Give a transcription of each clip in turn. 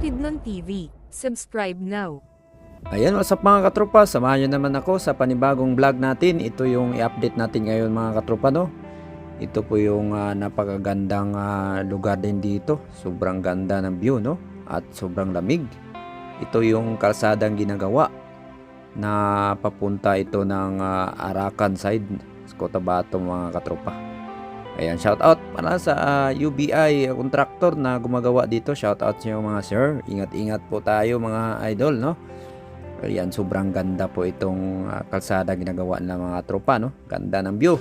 Bukidnon TV. Subscribe now. Ayan, what's up mga katropa, samahan nyo naman ako sa panibagong vlog natin. Ito yung i-update natin ngayon mga katropa, no? Ito po yung napakagandang lugar din dito. Sobrang ganda ng view, no? At sobrang lamig. Ito yung kalsadang ginagawa na papunta ito ng Arakan side, Cotabato mga katropa. Ayan, shout out para sa UBI contractor na gumagawa dito. Shout out sa inyo mga sir. Ingat-ingat po tayo mga idol, no? Ayan, sobrang ganda po itong kalsada ginagawa ng mga tropa, no? Ganda ng view.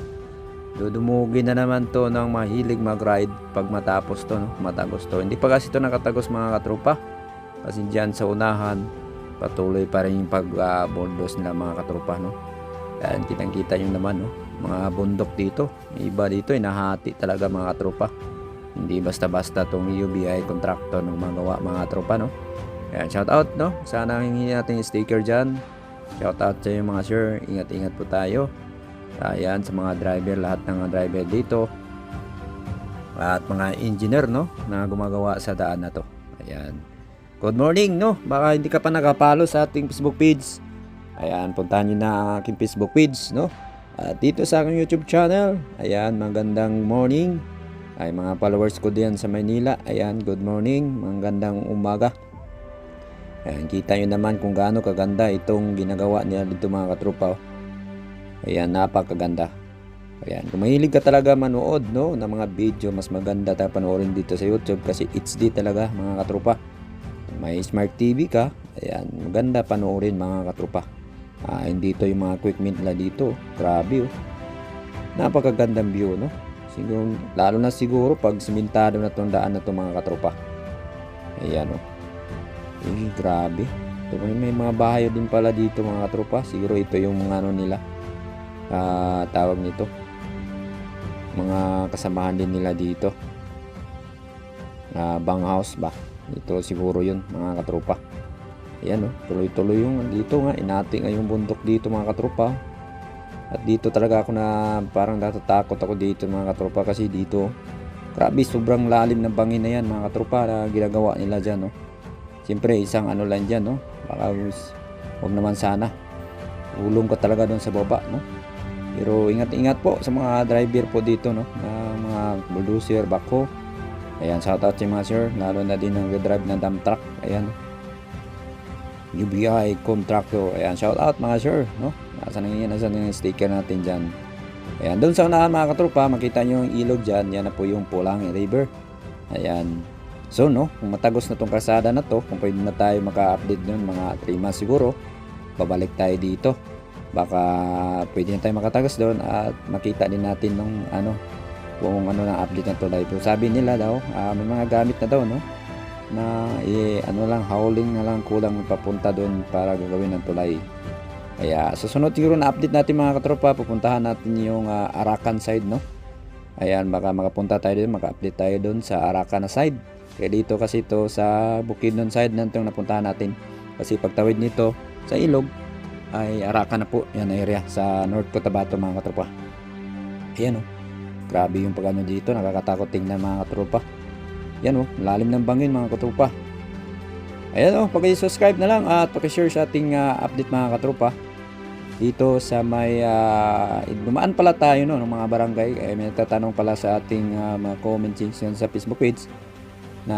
Dudumugin na naman to ng mahilig mag-ride pag matapos to, no? Matagos to. Hindi pa kasi to nakatagos mga katropa. Kasi dyan sa unahan, patuloy pa rin yung pag-bulldoze nila mga katropa, no? Ayan, kitang-kita nyo naman, no? Mga bundok dito. Iba dito, inahati talaga mga katropa. Hindi basta-basta tong UBI contractor ng magawa mga tropa, no? Ayan, shout out, no? Sana hingi natin yung sticker dyan. Shout out sa yung mga sir. Ingat-ingat po tayo. Ayan, sa mga driver, lahat ng mga driver dito. At mga engineer, no? Na gumagawa sa daan na to. Ayan. Good morning, no? Baka hindi ka pa nakapalo sa ating Facebook page. Ayan, puntahan nyo na ang aking Facebook page, no? At dito sa aking YouTube channel. Ayan, magandang morning. Ay, mga followers ko diyan sa Maynila. Ayan, good morning. Magandang umaga. Ayan, kita nyo naman kung gaano kaganda itong ginagawa nila dito mga katropa. Ayan, napakaganda. Ayan, kung mahilig ka talaga manood, no, ng mga video, mas maganda tayo panoorin dito sa YouTube kasi HD talaga mga katropa. May smart TV ka, ayan, maganda panoorin mga katropa. Hindi ito yung mga equipment nila dito. Grabe, oh. Napakagandang view, no? Siguro, lalo na siguro pag simentado na itong daan na ito mga katropa. Ayan, oh. Grabe. Ito, may mga bahay din pala dito mga katropa. Siguro ito yung mga ano nila. Tawag nito. Mga kasamahan din nila dito. Bang house ba? Ito siguro yun mga katropa. Ayan, oh, tuloy-tuloy yung dito nga, inati nga yung bundok dito mga katropa. At dito talaga ako na parang natatakot ako dito mga katropa kasi dito, grabe, sobrang lalim ng bangin na yan mga katropa na ginagawa nila dyan, no? Siyempre, isang ano lang dyan, no? Baka huwag naman sana. Ulong ka talaga doon sa baba, no? Pero ingat-ingat po sa mga driver po dito, no? Na mga bulldozer, backhoe. Ayan, shoutout sa mga sir, lalo na din ang drive ng dump truck. Ayan, UBI contractor. Ayan, shout out mga sir, no? Nasaan yung sticker natin dyan. Ayan, doon sa unahan mga katropa, makita nyo yung ilog dyan. Yan na po yung Pulang River. Ayan. So, no, kung matagos na tong kalsada na to, kung pwede na tayo maka-update nun, mga 3 months siguro, babalik tayo dito. Baka pwede na tayo makatagos doon at makita din natin nung ano, kung ano na update na to live. Sabi nila daw, may mga gamit na daw, no? Na ano lang, hauling na lang kulang papunta doon para gagawin ng tulay. Kaya susunod siguro na update natin mga katropa, pupuntahan natin yung Arakan side, no? Ayan, baka makapunta tayo doon, maka-update tayo doon sa Arakan na side. Kaya dito kasi ito sa Bukidnon side na itong napuntahan natin. Kasi pagtawid nito sa ilog ay Arakan na po, yan area sa North Cotabato mga katropa. Ayan, oh. Grabe yung pagano dito, nakakatakot tingnan mga katropa. Yan, oh, lalim ng bangin mga katropa. Ayan, oh, paki-subscribe na lang at paki-share sa ating update mga katropa. Dito sa may dumaan pala tayo, no, ng mga barangay. May nagtatanong pala sa ating mga comment section sa Facebook page na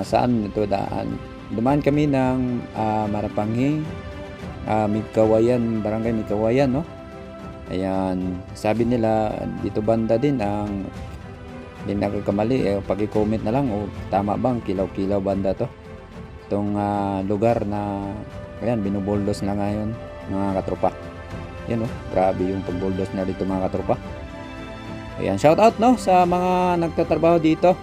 saan ito daan. Dumaan kami ng Marapanghi, Migkawayan, barangay Migkawayan, no. Ayan, sabi nila dito banda din ang hindi nagkakamali, pag-i-comment na lang o tama bang kilaw-kilaw banda to itong lugar na ayan, binubuldos na ngayon mga katropa. Yan, oh, grabe yung pagbuldos na dito mga katropa. Ayan, shout out, no, sa mga nagtatrabaho dito.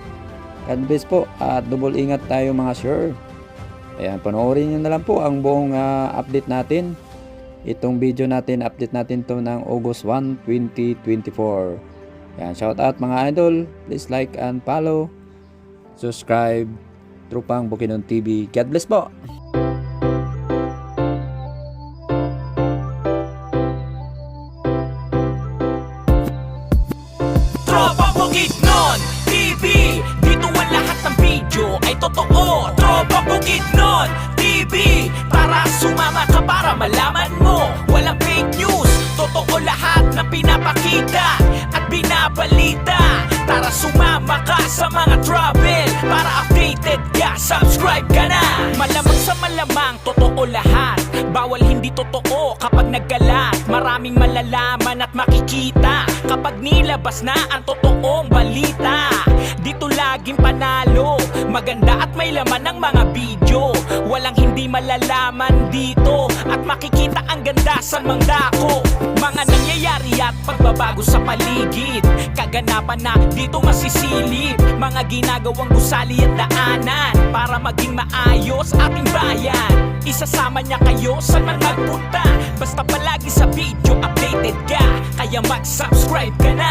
God bless po at double ingat tayo mga sir. Ayan, panoorin nyo na lang po ang buong update natin. Itong video natin, update natin to ng August 1, 2024. Yan, shout out mga idol. Please like and follow. Subscribe. Tropang Bukidnon TV. God bless po. Tropang Bukidnon TV. Dito ang lahat ng video ay totoo. Tropang Bukidnon. sumama ka sa mga travel para updated ka, subscribe ka na. Malamang sa malamang, totoo lahat. Bawal hindi totoo kapag nagkalat. Maraming malalaman at makikita kapag nilabas na ang totoong balita. Dito laging panalo, maganda at may laman ng mga video. Walang hindi malalaman dito at makikita ang ganda sa mangdako. Mga nangyayari at pagbabago sa paligid, kaganapan na dito masisilip. Mga ginagawang gusali at daanan para maging maayos ating bayan. Isasama niya kayo saan man magpunta, basta palagi sa video updated ka. Kaya mag-subscribe ka na.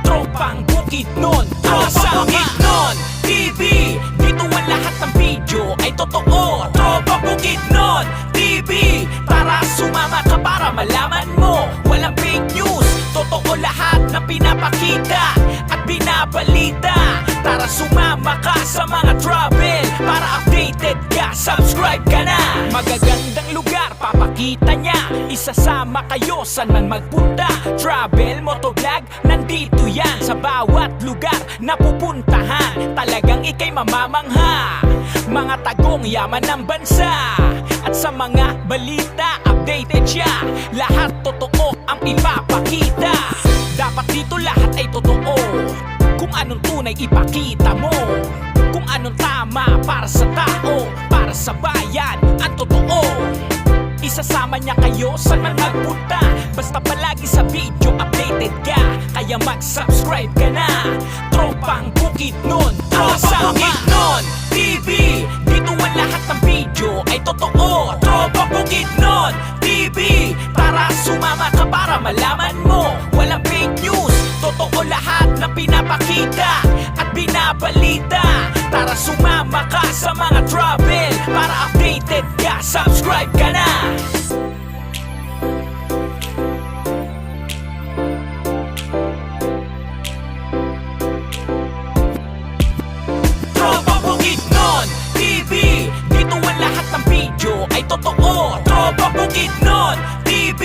Tropang Bukidnon, Tropang Bukidnon TV. Dito ang lahat ng video ay totoo. Tropang Bukidnon TV. Tara sumama ka para malaman mo. Walang fake news, totoo lahat na pinapakita at binabalita. Tara sumama ka sa mga travel para updated ka, subscribe ka na. Magagandang lugar papakita niya, isasama kayo saan man magpunta. Travel, motovlog, nandito yan sa bawat lugar na pupuntahan. Talagang ikay mamamangha, mga tagong yaman ng bansa. At sa mga balita, updated siya. Lahat totoo ang ipapakita. Dapat dito lahat ay totoo. Kung anong tunay ipakita mo, kung anong tama para sa tao, para sa bayan, ang totoo. Isasama niya kayo saan man magpunta, basta palagi sa video updated ka. Kaya mag-subscribe ka na. Tropang Bukidnon, Tropang Bukidnon TV. Dito ang lahat ng video ay totoo. Tropang Bukidnon TV. Tara sumama ka para malaman mo. Walang fake news, totoo lahat na pinapakita at binabalita. Tara sumama ka sa mga travel para updated ka, subscribe ka na. Tropang Bukidnon TV. Dito ang lahat ng video ay totoo. Tropang Bukidnon TV.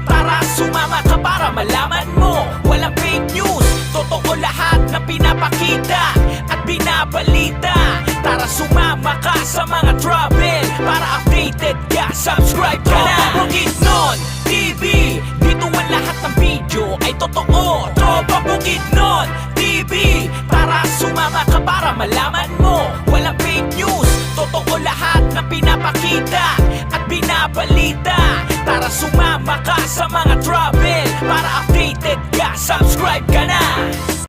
Tara sumama ka para malaman mo. Walang fake news, totoo lahat na pinapakita at binabalita. Tara sumama ka sa mga travel para updated ka, subscribe ka na. Tropang Bukidnon TV. Dito ang lahat ng video ay totoo. Tropang Bukidnon TV. Tara sumama ka para malaman mo.